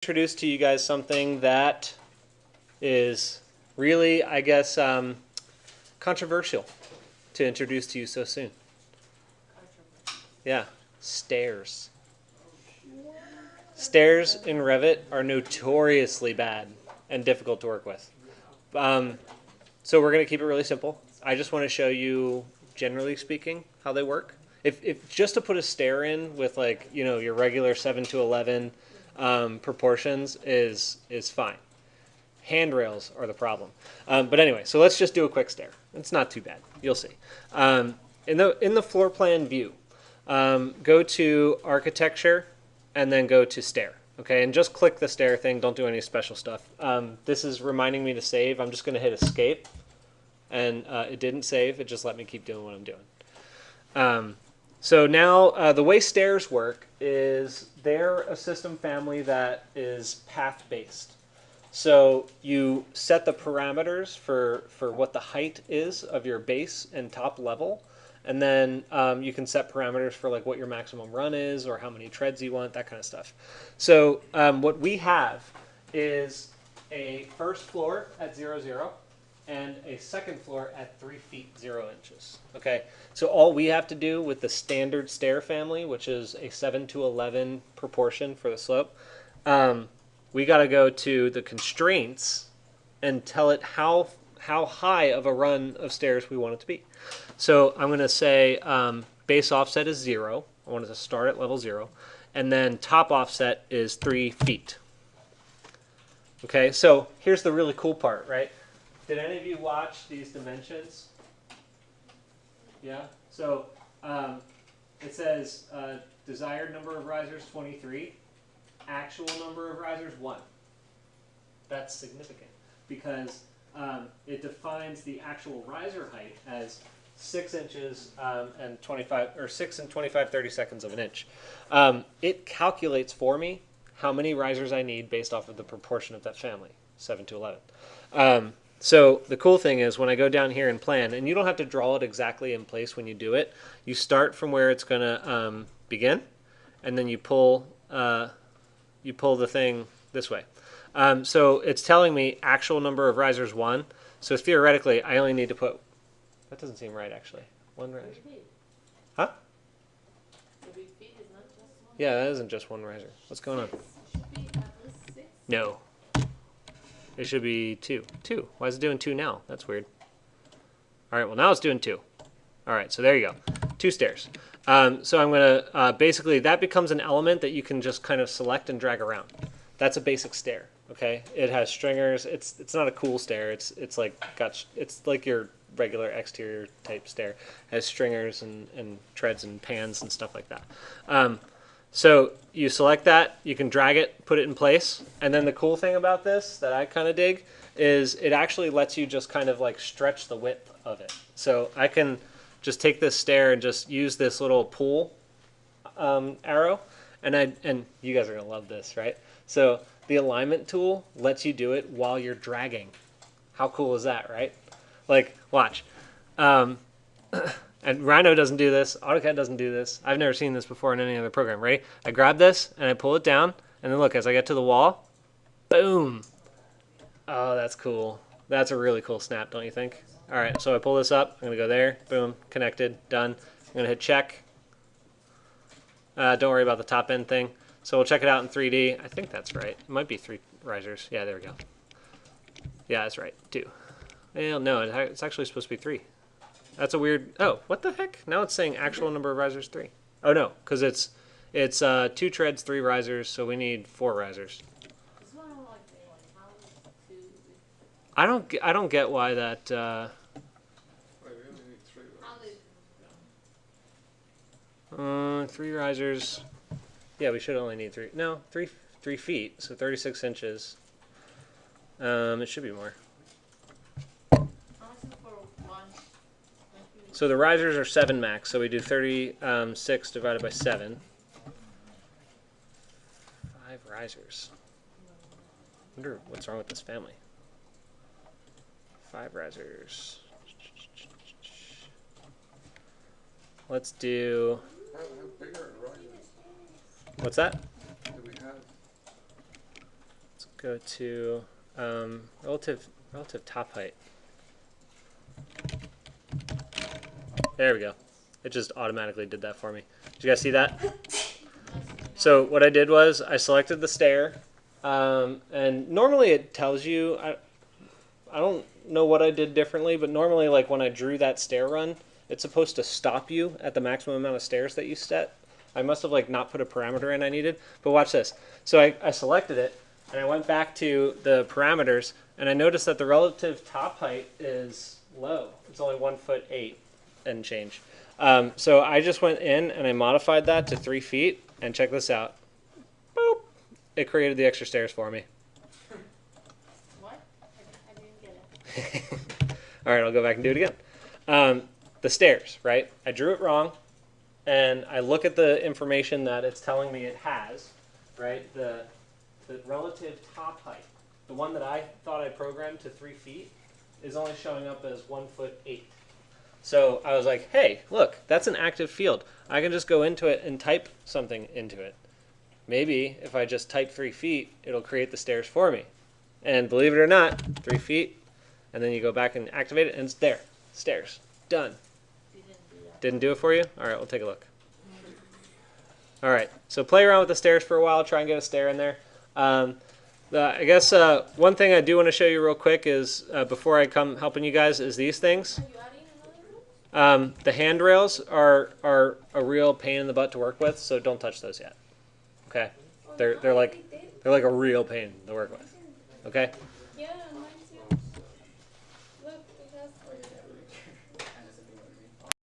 Introduce to you guys something that is really, I guess, controversial to introduce to you so soon. Yeah, stairs. Stairs in Revit are notoriously bad and difficult to work with. So we're going to keep it really simple. I just want to show you, generally speaking, how they work. If just to put a stair in with your regular 7 to 11 proportions is fine. Handrails are the problem. But anyway, so let's just do a quick stair. It's not too bad. You'll see. In the floor plan view, go to architecture and then go to stair. Okay, and just click the stair thing. Don't do any special stuff. This is reminding me to save. I'm just going to hit escape, and it didn't save. It just let me keep doing what I'm doing. So now the way stairs work is they're a system family that is path-based. So you set the parameters for what the height is of your base and top level, and then you can set parameters for like what your maximum run is or how many treads you want, that kind of stuff. So what we have is a first floor at 0, 0. And a second floor at 3 feet 0 inches. Okay, so all we have to do with the standard stair family, which is a 7 to 11 proportion for the slope, we got to go to the constraints and tell it how high of a run of stairs we want it to be. So I'm going to say base offset is 0. I want it to start at level 0, and then top offset is 3 feet. Okay, so here's the really cool part, right? Did any of you watch these dimensions? Yeah? So it says desired number of risers 23, actual number of risers 1. That's significant because it defines the actual riser height as 6 inches and 25 or 6 and 25/32 of an inch. It calculates for me how many risers I need based off of the proportion of that family, 7 to 11. So the cool thing is when I go down here and plan, and you don't have to draw it exactly in place when you do it, you start from where it's going to begin, and then you pull the thing this way. So it's telling me actual number of risers 1. So theoretically, I only need to put, that doesn't seem right actually, 1 riser. Huh? Yeah, that isn't just 1 riser. What's going on? No. It should be 2. 2. Why is it doing 2 now? That's weird. All right, well, now it's doing 2. All right, so there you go. 2 stairs. So I'm going to, basically, that becomes an element that you can just kind of select and drag around. That's a basic stair, okay? It has stringers. It's not a cool stair. It's like your regular exterior type stair. It has stringers and treads and pans and stuff like that. So you select that, you can drag it, put it in place, and then the cool thing about this that I kind of dig is it actually lets you just kind of like stretch the width of it. So I can just take this stair and just use this little pull arrow, and you guys are gonna love this, right? So the alignment tool lets you do it while you're dragging. How cool is that, right? Like, watch. And Rhino doesn't do this. AutoCAD doesn't do this. I've never seen this before in any other program. Ready? I grab this and I pull it down, and then look, as I get to the wall, boom. Oh, that's cool. That's a really cool snap, don't you think? All right, so I pull this up. I'm going to go there. Boom. Connected. Done. I'm going to hit check. Don't worry about the top end thing. So we'll check it out in 3D. I think that's right. It might be 3 risers. Yeah, there we go. Yeah, that's right. 2. Well, no, it's actually supposed to be 3. That's a weird. Oh, what the heck? Now it's saying actual number of risers 3. Oh no, because it's 2 treads, 3 risers, so we need 4 risers. I don't get why that. Wait, we only need 3. 3 risers. Yeah, we should only need 3. No, 3 feet, so 36 inches. It should be more. So the risers are 7 max, so we do 36 divided by 7. 5 risers. I wonder what's wrong with this family. 5 risers. Let's do... How big are the risers? What's that? Do we have go to relative top height. There we go. It just automatically did that for me. Did you guys see that? So what I did was I selected the stair, and normally it tells you, I don't know what I did differently, but normally like when I drew that stair run, it's supposed to stop you at the maximum amount of stairs that you set. I must have like not put a parameter in I needed, but watch this. So I selected it, and I went back to the parameters, and I noticed that the relative top height is low. It's only 1'8" and change. So I just went in and I modified that to 3 feet, and check this out. Boop! It created the extra stairs for me. What? I didn't get it. All right, I'll go back and do it again. The stairs, right? I drew it wrong, and I look at the information that it's telling me it has, right? The relative top height, the one that I thought I programmed to 3 feet, is only showing up as 1'8". So I was like, hey, look, that's an active field. I can just go into it and type something into it. Maybe if I just type 3 feet, it'll create the stairs for me. And believe it or not, 3 feet, and then you go back and activate it, and it's there. Stairs. Done. Didn't do it for you? All right, we'll take a look. All right, so play around with the stairs for a while. Try and get a stair in there. I guess one thing I do want to show you real quick is, before I come helping you guys, is these things. Are you adding another group? The handrails are a real pain in the butt to work with, so don't touch those yet. Okay? They're like a real pain to work with. Okay? Yeah.